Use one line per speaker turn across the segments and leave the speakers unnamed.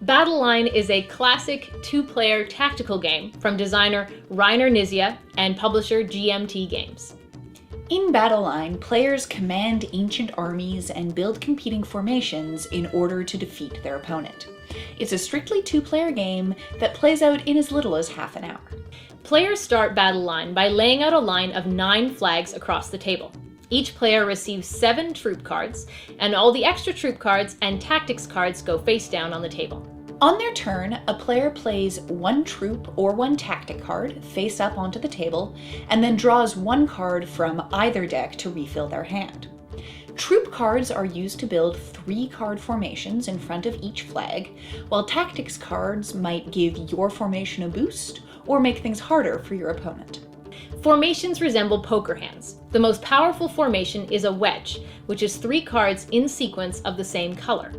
Battle Line is a classic two-player tactical game from designer Rainer Knizia and publisher GMT Games.
In Battle Line, players command ancient armies and build competing formations in order to defeat their opponent. It's a strictly two-player game that plays out in as little as half an hour.
Players start Battle Line by laying out a line of 9 flags across the table. Each player receives 7 troop cards, and all the extra troop cards and tactics cards go face down on the table.
On their turn, a player plays 1 troop or 1 tactic card face up onto the table, and then draws 1 card from either deck to refill their hand. Troop cards are used to build 3-card formations in front of each flag, while tactics cards might give your formation a boost or make things harder for your opponent.
Formations resemble poker hands. The most powerful formation is a wedge, which is 3 cards in sequence of the same color.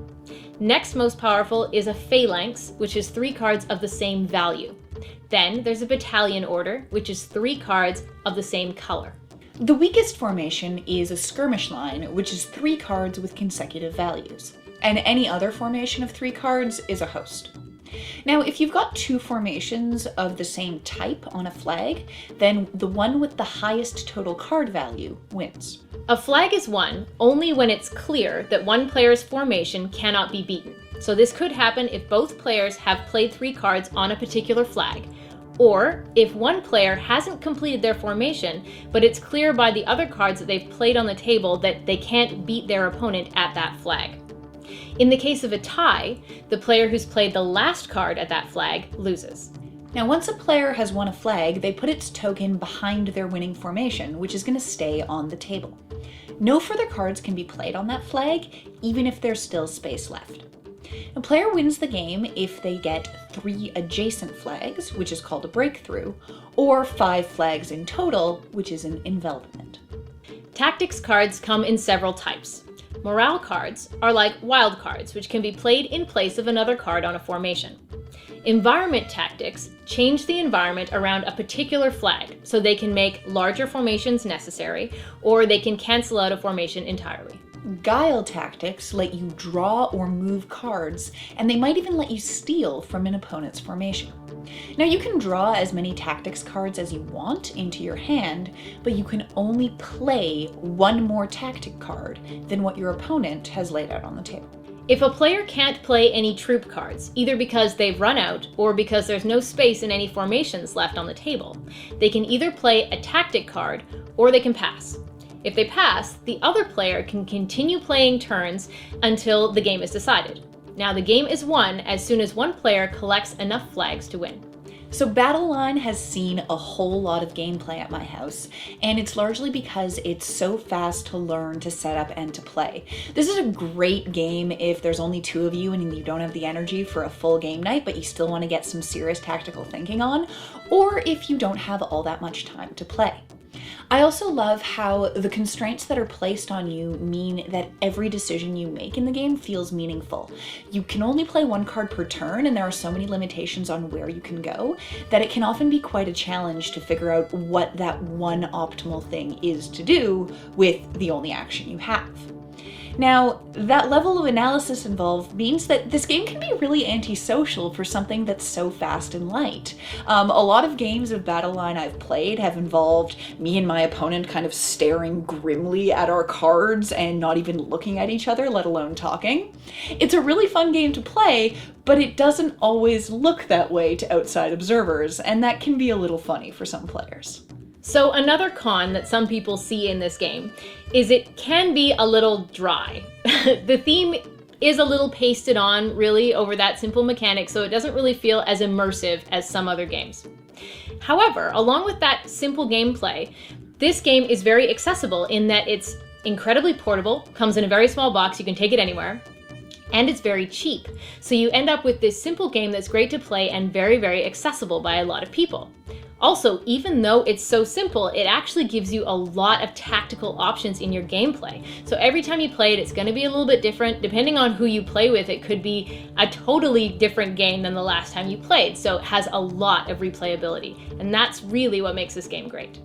Next most powerful is a phalanx, which is 3 cards of the same value. Then there's a battalion order, which is 3 cards of the same color.
The weakest formation is a skirmish line, which is 3 cards with consecutive values. And any other formation of 3 cards is a host. Now, if you've got 2 formations of the same type on a flag, then the one with the highest total card value wins.
A flag is won only when it's clear that one player's formation cannot be beaten. So this could happen if both players have played 3 cards on a particular flag, or if one player hasn't completed their formation, but it's clear by the other cards that they've played on the table that they can't beat their opponent at that flag. In the case of a tie, the player who's played the last card at that flag loses.
Now, once a player has won a flag, they put its token behind their winning formation, which is going to stay on the table. No further cards can be played on that flag, even if there's still space left. A player wins the game if they get 3 adjacent flags, which is called a breakthrough, or 5 flags in total, which is an envelopment.
Tactics cards come in several types. Morale cards are like wild cards, which can be played in place of another card on a formation. Environment tactics change the environment around a particular flag, so they can make larger formations necessary, or they can cancel out a formation entirely.
Guile tactics let you draw or move cards, and they might even let you steal from an opponent's formation. Now, you can draw as many tactics cards as you want into your hand, but you can only play 1 more tactic card than what your opponent has laid out on the table.
If a player can't play any troop cards, either because they've run out or because there's no space in any formations left on the table, they can either play a tactic card or they can pass. If they pass, the other player can continue playing turns until the game is decided. Now, the game is won as soon as one player collects enough flags to win.
So Battle Line has seen a whole lot of gameplay at my house, and it's largely because it's so fast to learn, to set up, and to play. This is a great game if there's only 2 of you and you don't have the energy for a full game night, but you still want to get some serious tactical thinking on, or if you don't have all that much time to play. I also love how the constraints that are placed on you mean that every decision you make in the game feels meaningful. You can only play 1 card per turn, and there are so many limitations on where you can go that it can often be quite a challenge to figure out what that one optimal thing is to do with the only action you have. Now, that level of analysis involved means that this game can be really antisocial for something that's so fast and light. A lot of games of Battle Line I've played have involved me and my opponent kind of staring grimly at our cards and not even looking at each other, let alone talking. It's a really fun game to play, but it doesn't always look that way to outside observers, and that can be a little funny for some players.
So another con that some people see in this game is it can be a little dry. The theme is a little pasted on, really, over that simple mechanic, so it doesn't really feel as immersive as some other games. However, along with that simple gameplay, this game is very accessible in that it's incredibly portable, comes in a very small box, you can take it anywhere. And it's very cheap. So you end up with this simple game that's great to play and very, very accessible by a lot of people. Also, even though it's so simple, it actually gives you a lot of tactical options in your gameplay. So every time you play it, it's going to be a little bit different. Depending on who you play with, it could be a totally different game than the last time you played. So it has a lot of replayability. And that's really what makes this game great.